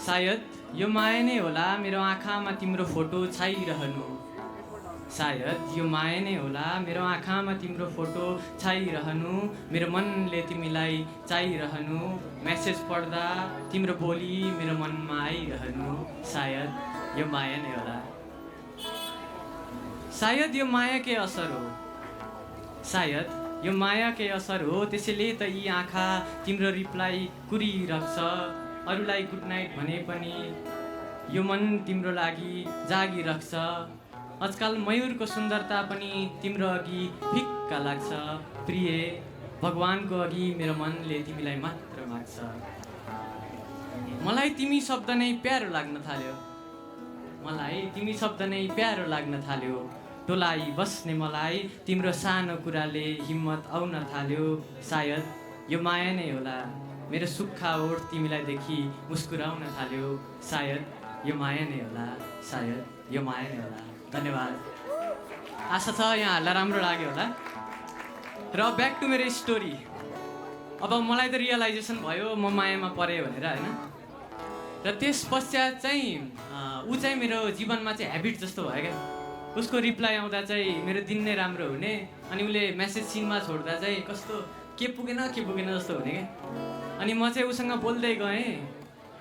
सायद यो माया नै होला मेरो आँखामा तिम्रो फोटो छाइरहनु। सायद यो माया नै होला मेरो आँखामा तिम्रो फोटो छाइरहनु। मेरो मनले तिमीलाई चाहिरहनु। मेसेज पढ्दा तिम्रो बोली मेरो मनमा आइरहनु। सायद यो माया नै होला। सायद यो मायाकै असर हो। सायद यो मायाकै असर हो। त्यसैले त यी आँखा तिम्रो रिप्लाई कुरिरहेछ। अरूलाई गुड नाइट भने पनि यो मन तिम्रो लागि जागिरहेछ। आजकल मयूरको सुन्दरता पनि तिम्रो अघि फिक्का लाग्छ। प्रिय भगवानको अघि मेरो मनले तिमीलाई मात्र माग्छ। मलाई तिमी शब्द नै प्यारो लाग्न थाल्यो। मलाई तिमी शब्द नै प्यारो लाग्न थाल्यो। टोलाई बस्ने मलाई तिम्रो सानो कुराले हिम्मत आउन थाल्यो। सायद यो माया नै होला मेरो सुक्खा ओठ तिमीलाई देखि मुस्कुराउन थाल्यो। सायद यो माया नै होला। सायद यो माया नै होला। धन्यवाद। आशा छ यहाँहरूलाई राम्रो लाग्यो होला। र ब्याक टु मेरो स्टोरी। अब मलाई त रियलाइजेसन भयो म मायामा परेँ भनेर होइन। र त्यस पश्चात चाहिँ ऊ चाहिँ मेरो जीवनमा चाहिँ ह्याबिट जस्तो भयो क्या। उसको रिप्लाई आउँदा चाहिँ मेरो दिन नै राम्रो हुने। अनि उसले मेसेज सिनमा छोड्दा चाहिँ कस्तो के पुगेन जस्तो हुने क्या। अनि म चाहिँ उसँग बोल्दै गएँ।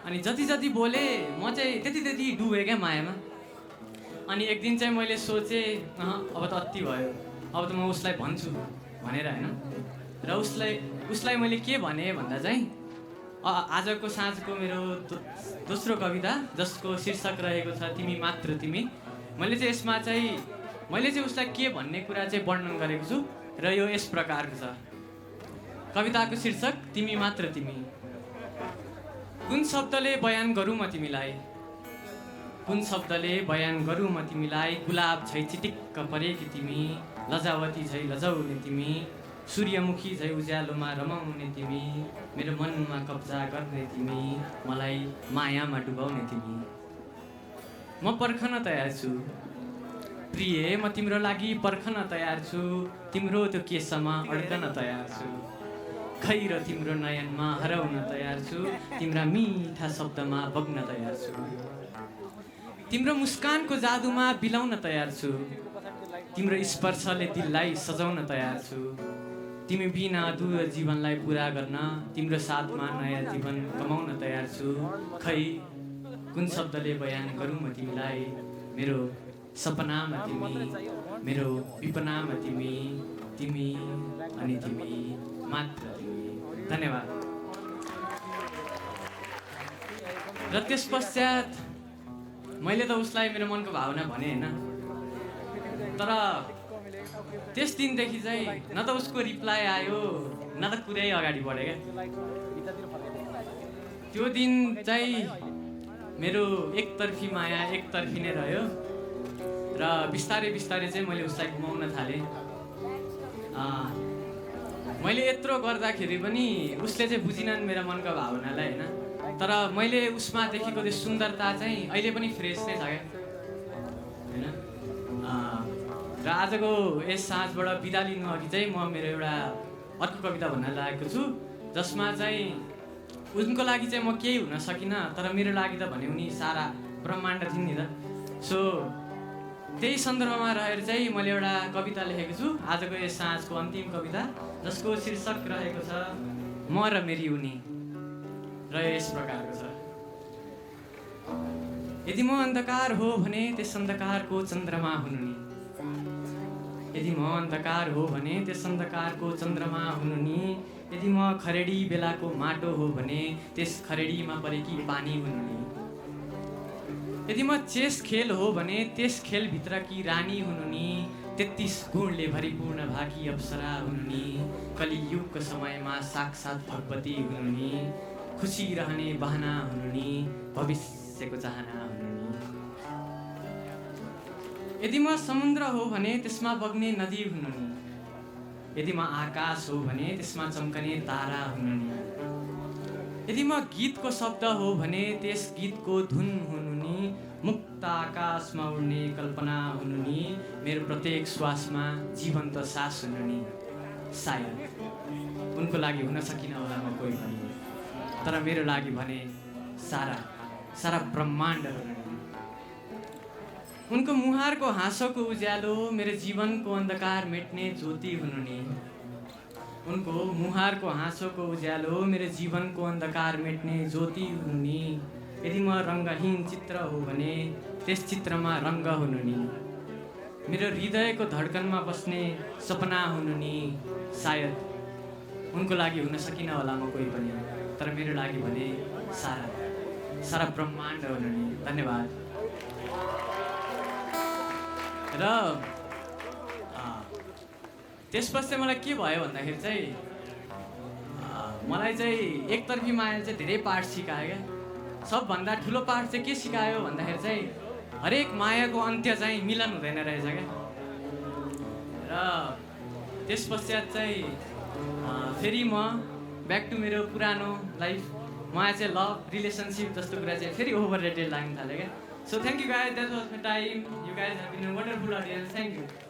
अनि जति जति बोलेँ म चाहिँ त्यति डुबेँ क्या मायामा। अनि एक दिन चाहिँ मैले सोचेँ अब त अति भयो, अब त म उसलाई भन्छु भनेर होइन। र उसलाई मैले के भने भन्दा चाहिँ आजको साँझको मेरो दोस्रो कविता जसको शीर्षक रहेको छ तिमी मात्र तिमी। मैले चाहिँ उसलाई के भन्ने कुरा चाहिँ वर्णन गरेको छु। र यो यस प्रकारको छ। कविताको शीर्षक तिमी मात्र तिमी। कुन शब्दले बयान गरौँ म तिमीलाई, कुन शब्दले बयान गरौँ म तिमीलाई। गुलाब झै चिटिक्क परेकी तिमी, लजावती झै लजाउने तिमी, सूर्यमुखी झै उज्यालोमा रमाउने तिमी, मेरो मनमा कब्जा गर्ने तिमी, मलाई मायामा डुबाउने तिमी। म पर्खन तयार छु प्रिय, म तिम्रो लागि पर्खन तयार छु। तिम्रो त्यो केसमा अड्कन तयार छु। खै र तिम्रो नयनमा हराउन तयार छु। तिम्रा मिठा शब्दमा बग्न तयार छु। तिम्रो मुस्कानको जादुमा बिलाउन तयार छु। तिम्रो स्पर्शले दिललाई सजाउन तयार छु। तिमी बिना अधुरो जीवनलाई पुरा गर्न तिम्रो साथमा नयाँ जीवन कमाउन तयार छु। खै कुन शब्दले बयान गरौँ म तिमीलाई। मेरो सपनामा तिमी, मेरो विपनामा तिमी, तिमी अनि तिमी मात्र तिमी। धन्यवाद। र त्यस पश्चात मैले त उसलाई मेरो मनको भावना भने होइन। तर त्यस दिनदेखि चाहिँ न त उसको रिप्लाई आयो न त कुरै अगाडि बढ्यो क्या। त्यो दिन चाहिँ मेरो एकतर्फी माया एकतर्फी नै रह्यो। र बिस्तारै चाहिँ मैले उसलाई गुमाउन थालेँ। मैले यत्रो गर्दाखेरि पनि उसले चाहिँ बुझिनन् मेरो मनको भावनालाई होइन। तर मैले उसमा देखेको त्यो सुन्दरता चाहिँ अहिले पनि फ्रेस नै छ क्या होइन। र आजको यस साँझबाट बिदा लिनु अघि चाहिँ म मेरो एउटा अर्को कविता भन्न लागेको छु जसमा चाहिँ उनको लागि चाहिँ म केही हुन सकिनँ तर मेरो लागि त भने उनी सारा ब्रह्माण्ड थिइन् नि त। सो त्यही सन्दर्भमा रहेर चाहिँ मैले एउटा कविता लेखेको छु आजको यस साँझको अन्तिम कविता जसको शीर्षक रहेको छ म र मेरी उनी। र यस प्रकारको छ। यदि म अन्धकार हो भने त्यस अन्धकारको चन्द्रमा हुनु नि। यदि म अन्धकार हो भने त्यस अन्धकारको चन्द्रमा हुनु नि। यदि म खरेडी बेलाको माटो हो भने त्यस खरेडीमा परेकी पानी हुनु नि। यदि म चेस खेल हो भने त्यस खेलभित्रकी रानी हुनु नि। 33 गुणले भरिपूर्ण भाकी अप्सरा हुनु नि। कलियुगको समयमा साक्षात् भगवती हुनु नि। खुसी रहने बहाना हुनु नि। भविष्यको चाहना हुनु नि। यदि म समुद्र हो भने त्यसमा बग्ने नदी हुनु नि। यदि म आकाश हो भने त्यसमा चम्कने तारा हुनु नि। यदि म गीतको शब्द हो भने त्यस गीतको धुन हुनु नि। मुक्त आकाशमा उड्ने कल्पना हुनु नि। मेरो प्रत्येक श्वासमा जीवन्त सास हुनु नि। सायद उनको लागि हुन सकिन होला म कोही पनि तर मेरो लागि भने सारा सारा ब्रह्माण्ड हुनुहुनि। उनको मुहारको हाँसोको उज्यालो मेरो जीवनको अन्धकार मेट्ने ज्योति हुनु नि। उनको मुहारको हाँसोको उज्यालो मेरो जीवनको अन्धकार मेट्ने ज्योति हुनु नि। यदि म रङ्गहीन चित्र हो भने त्यस चित्रमा रङ्ग हुनु नि। मेरो हृदयको धड्कनमा बस्ने सपना हुनु नि। सायद उनको लागि हुन सकिन होला म कोही पनि, तर मेरो लागि भने सारा ब्रह्माण्ड हुनु नि। धन्यवाद। र त्यसपछि मलाई के भयो भन्दाखेरि चाहिँ मलाई चाहिँ एकतर्फी मायाले चाहिँ धेरै पाठ सिकायो क्या। सबभन्दा ठुलो पाठ चाहिँ के सिकायो भन्दाखेरि चाहिँ हरेक मायाको अन्त्य चाहिँ मिलन हुँदैन रहेछ क्या। र त्यस पश्चात चाहिँ फेरि म ब्याक टु मेरो पुरानो लाइफ, मलाई चाहिँ लभ रिलेसनसिप जस्तो कुरा चाहिँ फेरि ओभर रेटेड लाग्न थाल्यो क्या। So thank you guys, that was my time. You guys have been a wonderful audience. Thank you.